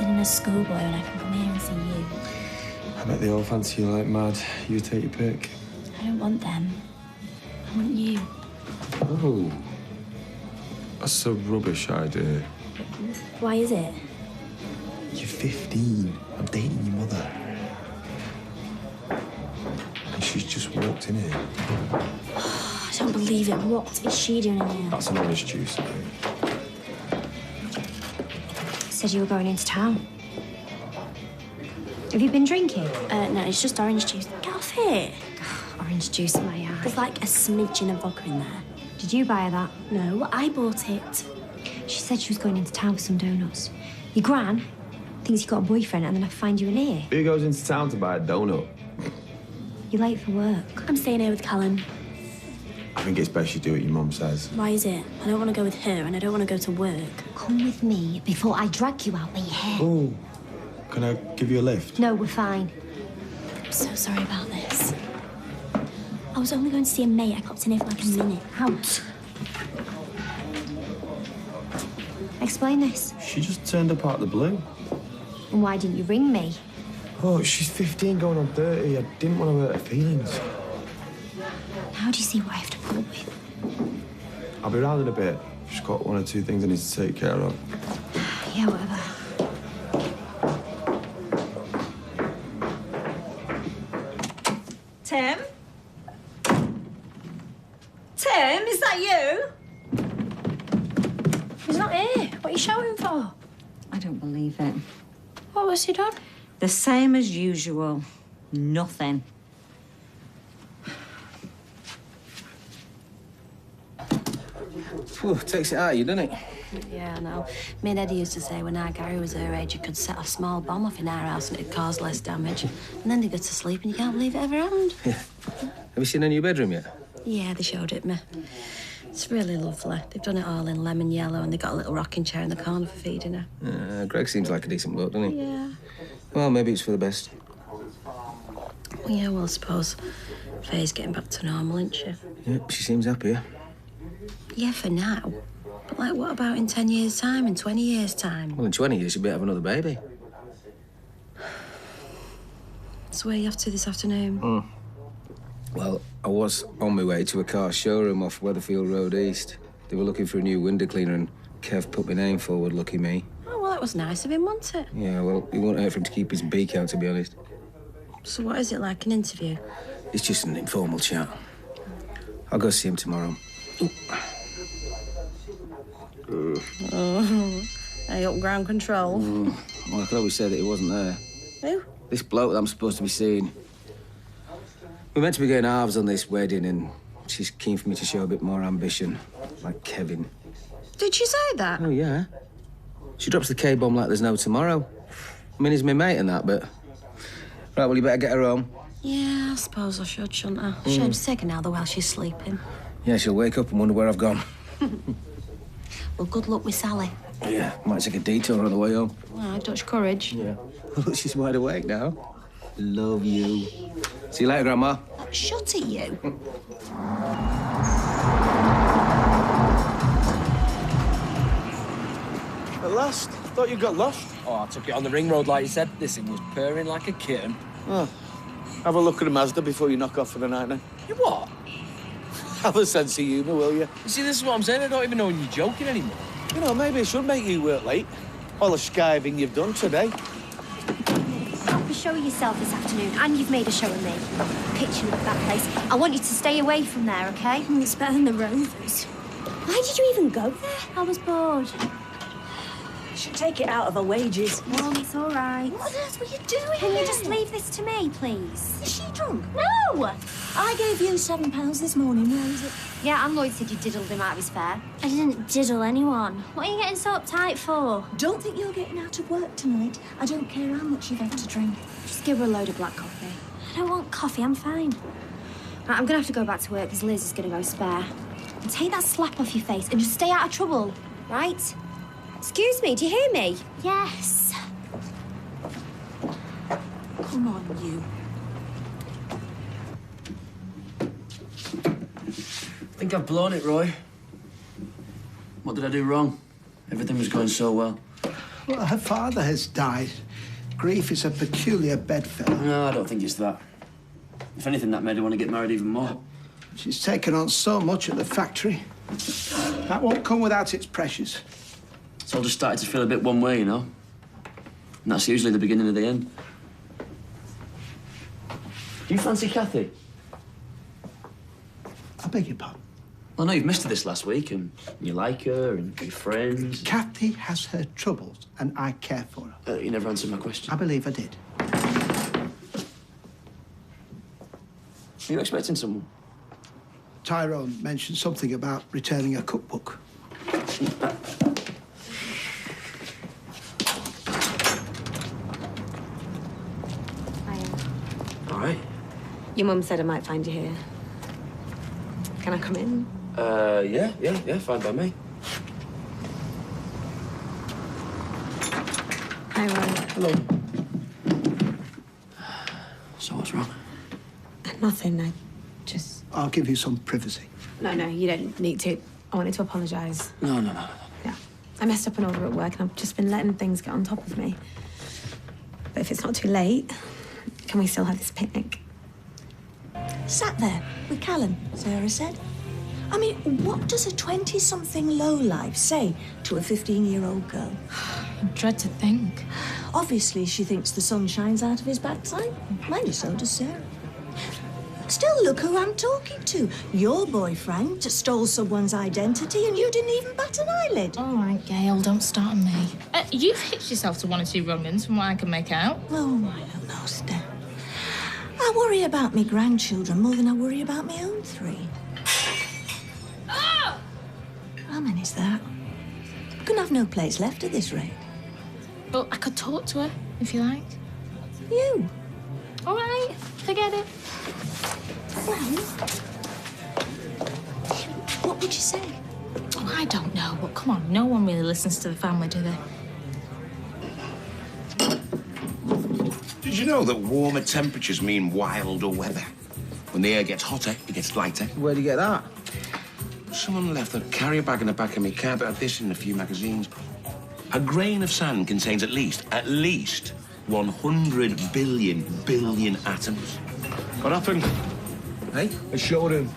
acting in a schoolboy when I can come here and see you? I bet they all fancy you like mad. You take your pick. I don't want them. I want you. Oh. That's a rubbish idea. Why is it? You're 15. I'm dating your mother. And she's just walked in here. I don't believe it. What is she doing in here? That's an orange juice, I think. Said you were going into town. Have you been drinking? No, it's just orange juice. Get off it. Orange juice in my eye. There's like a smidgen of vodka in there. Did you buy her that? No, I bought it. She said she was going into town with some donuts. Your gran thinks you got a boyfriend and then I find you in here. Who goes into town to buy a donut? You're late for work. I'm staying here with Callum. I think it's best you do what your mum says. Why is it? I don't want to go with her and I don't want to go to work. Come with me before I drag you out by your hair. Oh, can I give you a lift? No, we're fine. I'm so sorry about this. I was only going to see a mate. I popped in here for like a minute. Out. Explain this. She just turned up out of the blue. And why didn't you ring me? Oh, she's 15 going on 30. I didn't want to hurt her feelings. How do you see what I have to put up with? I'll be round in a bit. Just got one or two things I need to take care of. Yeah, whatever. Tim? Tim, is that you? He's not here. What are you shouting for? I don't believe it. What was he done? The same as usual. Nothing. Whew, takes it out of you, doesn't it? Yeah, I know. Me and Eddie used to say when our Gary was her age, you could set a small bomb off in our house and it'd cause less damage. And then they go to sleep and you can't believe it ever happened. Yeah. Have you seen her new bedroom yet? Yeah, they showed it me. It's really lovely. They've done it all in lemon yellow and they've got a little rocking chair in the corner for feeding her. Greg seems like a decent bloke, doesn't he? Yeah. Well, maybe it's for the best. Yeah, well, I suppose Faye's getting back to normal, isn't she? Yeah, she seems happier. Yeah, for now. But, like, what about in 10 years' time, in 20 years' time? Well, in 20 years, she'll be having another baby. So where are you off to this afternoon? Well, I was on my way to a car showroom off Weatherfield Road East. They were looking for a new window cleaner and Kev put my name forward, lucky me. Oh, well, that was nice of him, wasn't it? Yeah, well, it won't hurt for him to keep his beak out, to be honest. So what is it, like an interview? It's just an informal chat. I'll go see him tomorrow. Oh, I up ground control. Well, I could always say that he wasn't there. Who? This bloke that I'm supposed to be seeing. We're meant to be getting halves on this wedding, and she's keen for me to show a bit more ambition, like Kevin. Did she say that? Oh, yeah. She drops the K-bomb like there's no tomorrow. I mean, he's my mate and that, but... Right, well, you better get her home. Yeah, I suppose I should, shouldn't I? Shame to take her now, though, while she's sleeping. Yeah, she'll wake up and wonder where I've gone. Well, good luck with Sally. Yeah, might take a detour on the way home. Well, Dutch courage. Yeah. Look, she's wide awake now. Love you. See you later, Grandma. Shut at you. At last. Thought you got lost. Oh, I took it on the ring road, like you said. This thing was purring like a kitten. Oh. Have a look at the Mazda before you knock off for the night, then. You what? Have a sense of humour, will you? You see, this is what I'm saying. I don't even know when you're joking anymore. You know, maybe it should make you work late. All the skiving you've done today. Have a show of yourself this afternoon, and you've made a show of me. Picture of that place. I want you to stay away from there, okay? It's better than the Rovers. Why did you even go there? I was bored. Should take it out of her wages. Mum, it's all right. What on earth were you doing? Can you just leave this to me, please? Is she drunk? No! I gave you £7 this morning. Where is it? Yeah, and Lloyd said you diddled him out of his fare. I didn't diddle anyone. What are you getting so uptight for? Don't think you're getting out of work tonight. I don't care how much you've had to drink. Just give her a load of black coffee. I don't want coffee, I'm fine. Right, I'm gonna have to go back to work because Liz is gonna go spare. And take that slap off your face and just stay out of trouble, right? Excuse me, do you hear me? Yes. Come on, you. I think I've blown it, Roy. What did I do wrong? Everything was going so well. Well, her father has died. Grief is a peculiar bedfellow. No, I don't think it's that. If anything, that made her want to get married even more. She's taken on so much at the factory. That won't come without its pressures. It's all just started to feel a bit one way, you know? And that's usually the beginning of the end. Do you fancy Kathy? I beg your pardon? I know you've missed her this last week, and you like her, and you're friends. Kathy has her troubles, and I care for her. You never answered my question. I believe I did. Are you expecting someone? Tyrone mentioned something about returning a cookbook. All right. Your mum said I might find you here. Can I come in? Yeah, fine by me. Hi, Ron. Hello. So what's wrong? Nothing, I just... I'll give you some privacy. No, you don't need to. I wanted to apologise. No. Yeah. I messed up and over at work and I've just been letting things get on top of me. But if it's not too late, can we still have this picnic? Sat there with Callum, Sarah said. I mean, what does a 20-something lowlife say to a 15-year-old girl? I dread to think. Obviously, she thinks the sun shines out of his backside. Mind you, so does Sarah. Still, look who I'm talking to. Your boyfriend stole someone's identity and you didn't even bat an eyelid. All right, Gail, don't start on me. You've hitched yourself to one or two wrong-uns from what I can make out. Oh, I don't know, Steph. I worry about me grandchildren more than I worry about my own three. Oh! How many's that? We can have no place left at this rate. Well, I could talk to her, if you like. You? All right, forget it. Well, what would you say? Oh, I don't know, but come on, no one really listens to the family, do they? Did you know that warmer temperatures mean wilder weather? When the air gets hotter, it gets lighter. Where'd you get that? Someone left a carrier bag in the back of my car, but I've this in a few magazines. A grain of sand contains at least 100 billion atoms. What happened? Hey? I showed him.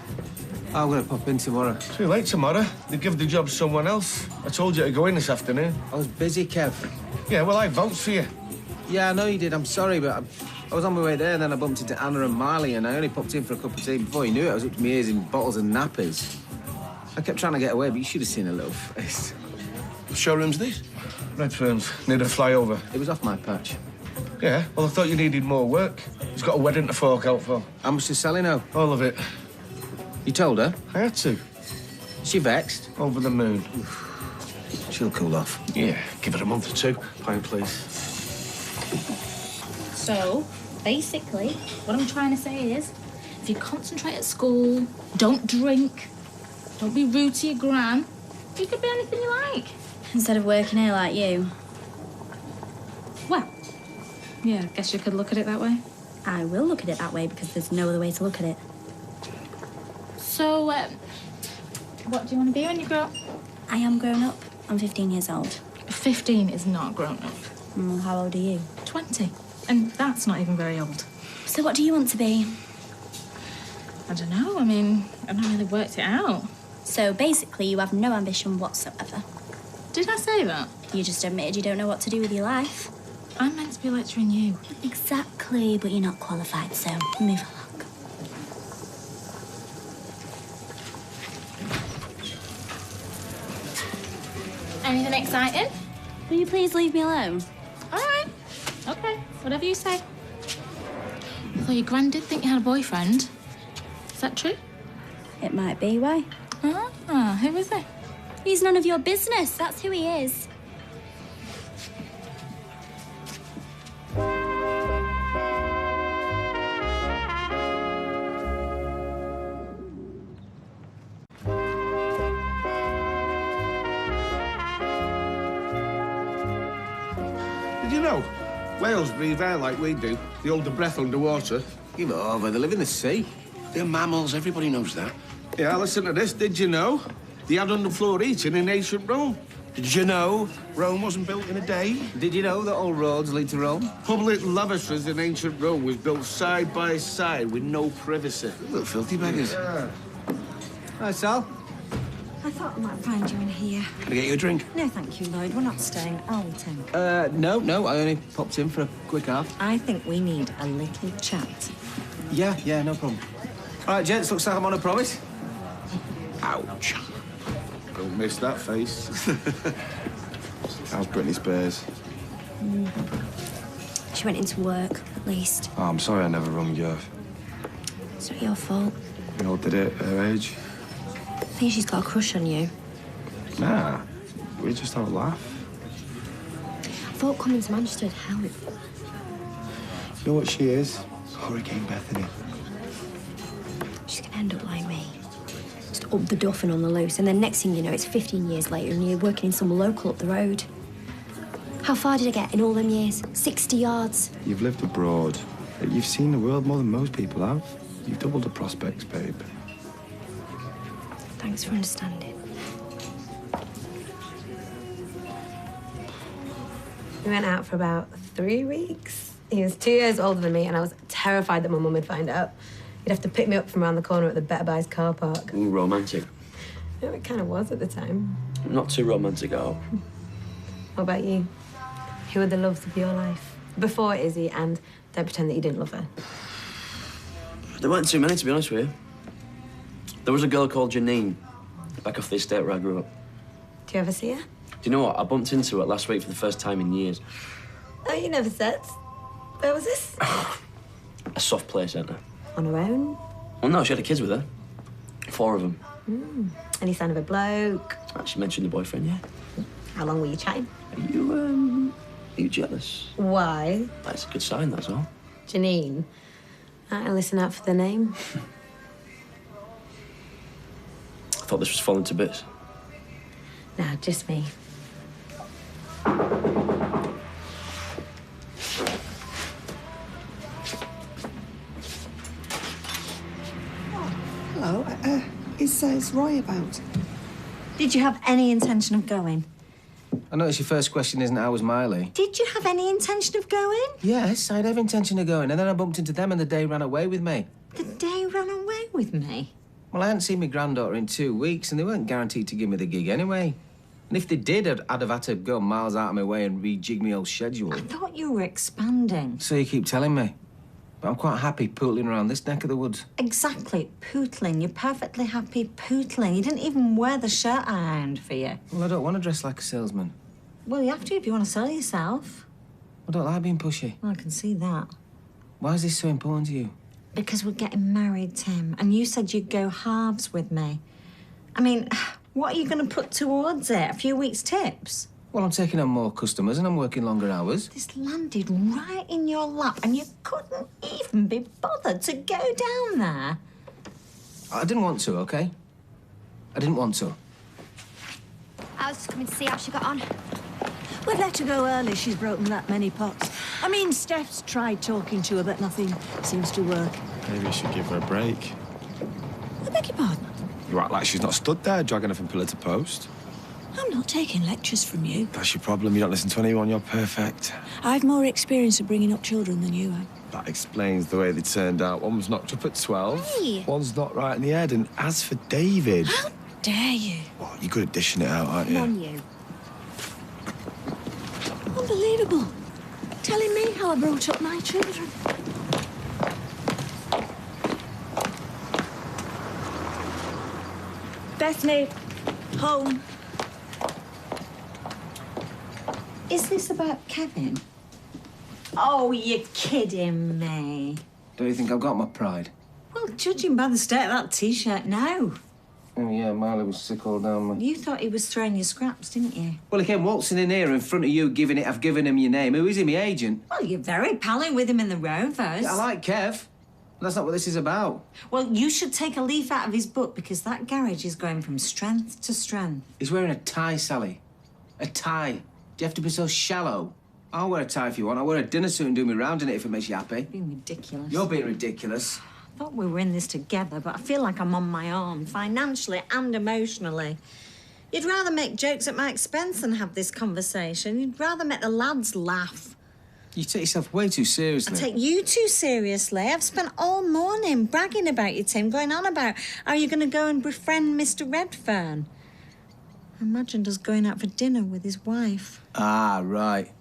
I'm going to pop in tomorrow. Too late tomorrow. They give the job to someone else. I told you to go in this afternoon. I was busy, Kev. Yeah, well, I vouched for you. Yeah, I know you did. I'm sorry, but I was on my way there, and then I bumped into Anna and Marley, and I only popped in for a cup of tea. Before you knew it, I was up to my ears in bottles and nappies. I kept trying to get away, but you should have seen her little face. What showroom's this? Redfern's, near the flyover. It was off my patch. Yeah, well, I thought you needed more work. He's got a wedding to fork out for. How much is Sally now? All of it. You told her? I had to. She vexed? Over the moon. She'll cool off. Yeah, give it a month or two. Pint, please. So, basically, what I'm trying to say is, if you concentrate at school, don't drink, don't be rude to your gran, you could be anything you like. Instead of working here like you. Well, yeah, I guess you could look at it that way. I will look at it that way because there's no other way to look at it. So, what do you want to be when you grow up? I am grown up. I'm 15 years old. 15 is not grown up. How old are you? 20. And that's not even very old. So what do you want to be? I don't know. I mean, I've not really worked it out. So basically you have no ambition whatsoever. Did I say that? You just admitted you don't know what to do with your life. I'm meant to be lecturing you. Exactly, but you're not qualified, so move along. Anything exciting? Will you please leave me alone? All right. Okay, whatever you say. I thought your gran did think you had a boyfriend. Is that true? It might be. Why? Ah, who is he? He's none of your business. That's who he is. Did you know? Whales breathe air like we do. They hold the breath underwater. Give it over. They live in the sea. They're mammals. Everybody knows that. Yeah, listen to this. Did you know? They had underfloor eating in ancient Rome. Did you know Rome wasn't built in a day? Did you know that all roads lead to Rome? Public lavatories in ancient Rome was built side by side with no privacy. Little filthy beggars. Yeah. Hi, Sal. I thought I might find you in here. Can I get you a drink? No, thank you, Lloyd. We're not staying, are we, Tim? No, I only popped in for a quick half. I think we need a little chat. Yeah, no problem. All right, gents, looks like I'm on a promise. Ouch. Don't miss that face. How's Britney Spears? She went into work, at least. Oh, I'm sorry I never rung you. It's not your fault. We all did it at her age. I think she's got a crush on you. Nah, we just have a laugh. I thought coming to Manchester would help. You know what she is? Hurricane Bethany. She's gonna end up like me. Just up the duff and on the loose. And then next thing you know, it's 15 years later and you're working in some local up the road. How far did I get in all them years? 60 yards. You've lived abroad. You've seen the world more than most people have. You've doubled the prospects, babe. Thanks for understanding. We went out for about 3 weeks. He was 2 years older than me, and I was terrified that my mum would find out. He'd have to pick me up from around the corner at the Better Buys car park. Ooh, romantic. Yeah, it kind of was at the time. Not too romantic at all. What about you? Who were the loves of your life? Before Izzy, and don't pretend that you didn't love her. There weren't too many, to be honest with you. There was a girl called Janine, back off the estate where I grew up. Do you ever see her? Do you know what? I bumped into her last week for the first time in years. Oh, you never said. Where was this? A soft play centre. On her own? Well, no, she had kids with her. 4 of them. Any sign of a bloke? She mentioned the boyfriend, yeah. How long were you chatting? Are you jealous? Why? That's a good sign, that's all. Janine. I'll listen out for the name. I thought this was falling to bits. Nah, just me. Hello, is Roy about? Did you have any intention of going? I notice your first question isn't how was Miley. Did you have any intention of going? Yes, I had every intention of going, and then I bumped into them and the day ran away with me. The day ran away with me? Well, I hadn't seen my granddaughter in 2 weeks, and they weren't guaranteed to give me the gig anyway. And if they did, I'd have had to go miles out of my way and rejig my old schedule. I thought you were expanding. So you keep telling me. But I'm quite happy pootling around this neck of the woods. Exactly, pootling. You're perfectly happy pootling. You didn't even wear the shirt I ironed for you. Well, I don't want to dress like a salesman. Well, you have to if you want to sell yourself. I don't like being pushy. Well, I can see that. Why is this so important to you? Because we're getting married, Tim, and you said you'd go halves with me. I mean, what are you going to put towards it? A few weeks' tips? Well, I'm taking on more customers and I'm working longer hours. This landed right in your lap and you couldn't even be bothered to go down there. I didn't want to, OK? I didn't want to. I was just coming to see how she got on. We've let her go early. She's broken that many pots. I mean, Steph's tried talking to her, but nothing seems to work. Maybe I should give her a break. I beg your pardon? You act like she's not stood there dragging her from pillar to post. I'm not taking lectures from you. That's your problem. You don't listen to anyone. You're perfect. I've more experience of bringing up children than you have. That explains the way they turned out. One was knocked up at 12. Hey. One's not right in the head. And as for David... How dare you? What, you're good at dishing it out, aren't you? Come on, you. Unbelievable. Telling me how I brought up my children. Bethany, home. Is this about Kevin? Oh, you're kidding me. Don't you think I've got my pride? Well, judging by the state of that T-shirt, no. Oh, yeah, Miley was sick all down me. You thought he was throwing you scraps, didn't you? Well, he came waltzing in here in front of you, I've given him your name. Who is he, my agent? Well, you're very pally with him in the Rovers. Yeah, I like Kev. That's not what this is about. Well, you should take a leaf out of his book because that garage is going from strength to strength. He's wearing a tie, Sally. A tie. Do you have to be so shallow? I'll wear a tie if you want. I'll wear a dinner suit and do me round in it if it makes you happy. Being ridiculous. You're being ridiculous. I thought we were in this together, but I feel like I'm on my own, financially and emotionally. You'd rather make jokes at my expense than have this conversation. You'd rather make the lads laugh. You take yourself way too seriously. I take you too seriously. I've spent all morning bragging about you, Tim, going on about how you're going to go and befriend Mr. Redfern. I imagined us going out for dinner with his wife. Ah, right.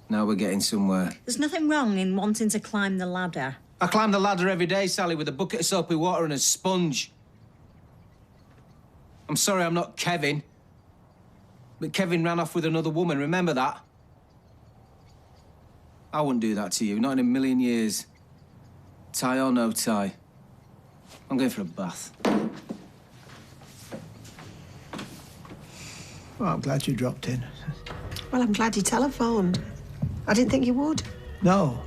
Now we're getting somewhere. There's nothing wrong in wanting to climb the ladder. I climb the ladder every day, Sally, with a bucket of soapy water and a sponge. I'm sorry I'm not Kevin. But Kevin ran off with another woman, remember that? I wouldn't do that to you, not in a million years. Tie or no tie. I'm going for a bath. Well, I'm glad you dropped in. Well, I'm glad you telephoned. I didn't think you would. No.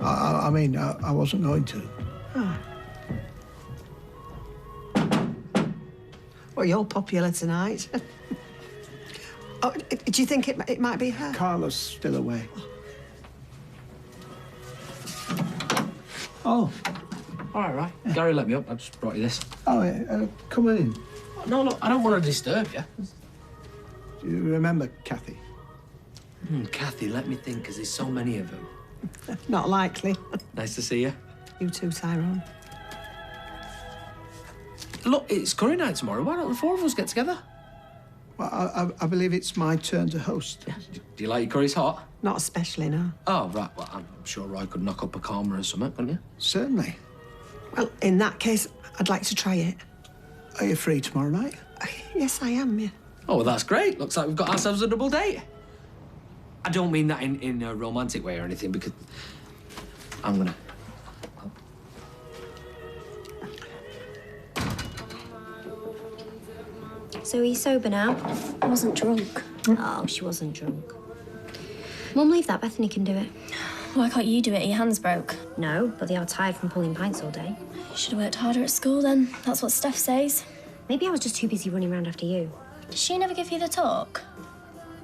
I mean, I wasn't going to. Oh. Well, you're popular tonight. Oh, do you think it might be her? Carla's still away. Oh. All right. Gary let me up. I just brought you this. Oh, come on in. No, look, I don't want to disturb you. Do you remember Kathy? Kathy, let me think, because there's so many of them. Not likely. Nice to see you. You too, Tyrone. Look, it's curry night tomorrow. Why don't the four of us get together? Well, I believe it's my turn to host. Yeah. Do you like your curries hot? Not especially, no. Oh, right. Well, I'm sure Roy could knock up a korma or something, couldn't you? Certainly. Well, in that case, I'd like to try it. Are you free tomorrow night? Yes, I am, yeah. Oh, well, that's great. Looks like we've got ourselves a double date. I don't mean that in a romantic way or anything, because I'm gonna... So are you sober now? I wasn't drunk. Oh, she wasn't drunk. Mum, leave that. Bethany can do it. Why can't you do it? Your hands broke. No, but they are tired from pulling pints all day. You should have worked harder at school then. That's what Steph says. Maybe I was just too busy running around after you. Does she never give you the talk?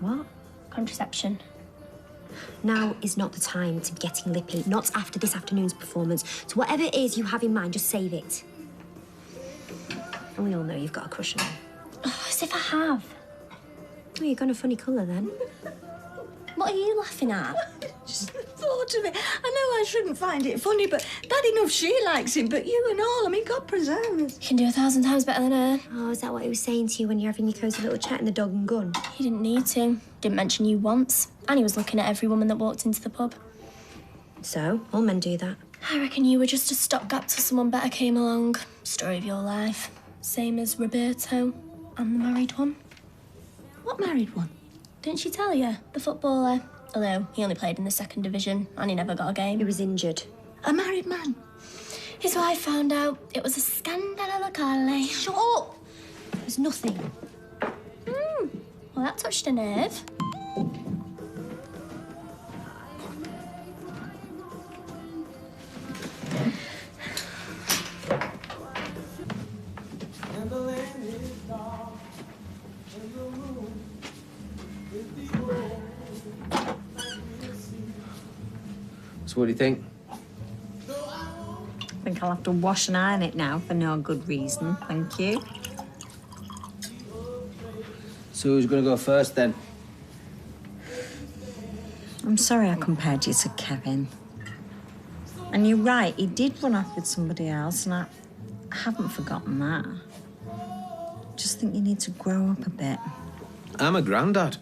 What? Contraception. Now is not the time to be getting lippy. Not after this afternoon's performance. So whatever it is you have in mind, just save it. And we all know you've got a crush on him. Oh, as if I have. Oh, you've got a funny colour then. What are you laughing at? Just thought of it. I know I shouldn't find it funny, but bad enough she likes him, but you and all, I mean, God preserve us. You can do 1,000 times better than her. Oh, is that what he was saying to you when you're having your cosy little chat in the dog and gun? He didn't need to. Didn't mention you once. And he was looking at every woman that walked into the pub. So, all men do that. I reckon you were just a stopgap till someone better came along. Story of your life. Same as Roberto and the married one. What married one? Didn't she tell you? The footballer. Although he only played in the 2nd division and he never got a game. He was injured. A married man? His wife found out. It was a scandalo locale. Shut up! It was nothing. Well, that touched a nerve. So what do you think? I think I'll have to wash and iron it now for no good reason, thank you. So who's going to go first, then? I'm sorry I compared you to Kevin. And you're right, he did run off with somebody else, and I haven't forgotten that. Just think you need to grow up a bit. I'm a granddad.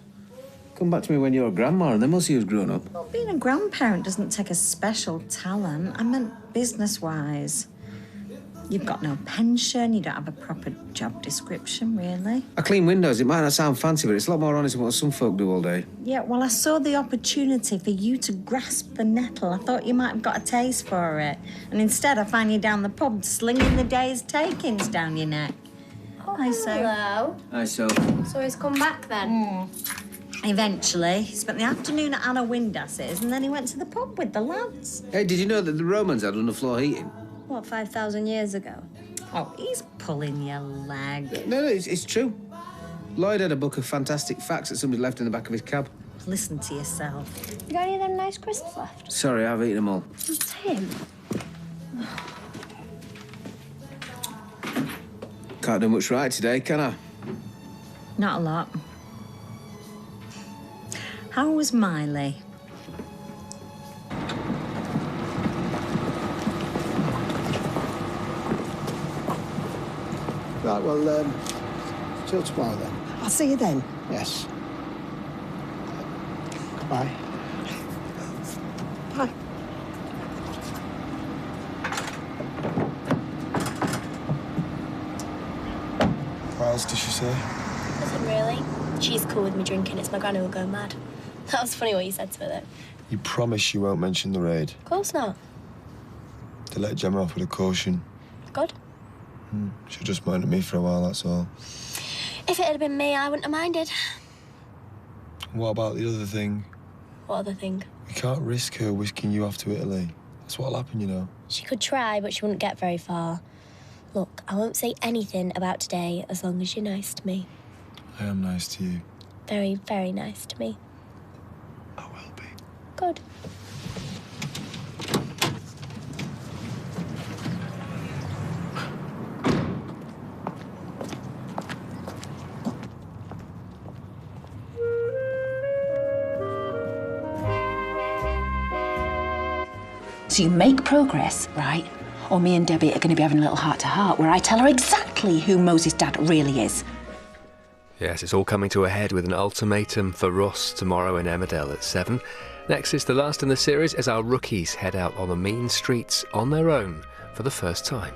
Come back to me when you're a grandma, and then we'll see who's grown up. Well, being a grandparent doesn't take a special talent. I meant business-wise. You've got no pension, you don't have a proper job description, really. I clean windows. It might not sound fancy, but it's a lot more honest than what some folk do all day. Yeah, well, I saw the opportunity for you to grasp the nettle. I thought you might have got a taste for it. And instead, I find you down the pub slinging the day's takings down your neck. Oh, hi, So. Hello. Hi, So. So he's come back then? Eventually, he spent the afternoon at Anna Windas's and then he went to the pub with the lads. Hey, did you know that the Romans had underfloor heating? What, 5,000 years ago? Oh, he's pulling your leg. No, it's true. Lloyd had a book of fantastic facts that somebody left in the back of his cab. Listen to yourself. You got any of them nice crisps left? Sorry, I've eaten them all. Tim. Can't do much right today, can I? Not a lot. How was Miley? Right, well, till tomorrow then. I'll see you then. Yes. Bye. Bye. What else did she say? Nothing really. She's cool with me drinking. It's my granny will go mad. That was funny what you said to her, though. You promise you won't mention the raid? Of course not. To let Gemma off with a caution. Good. She just minded me for a while, that's all. If it had been me, I wouldn't have minded. What about the other thing? What other thing? We can't risk her whisking you off to Italy. That's what'll happen, you know. She could try, but she wouldn't get very far. Look, I won't say anything about today as long as you're nice to me. I am nice to you. Very, very nice to me. I will be. Good. So you make progress, right? Or me and Debbie are going to be having a little heart-to-heart where I tell her exactly who Moses' dad really is. Yes, it's all coming to a head with an ultimatum for Ross tomorrow in Emmerdale at 7. Next is the last in the series as our rookies head out on the mean streets on their own for the first time.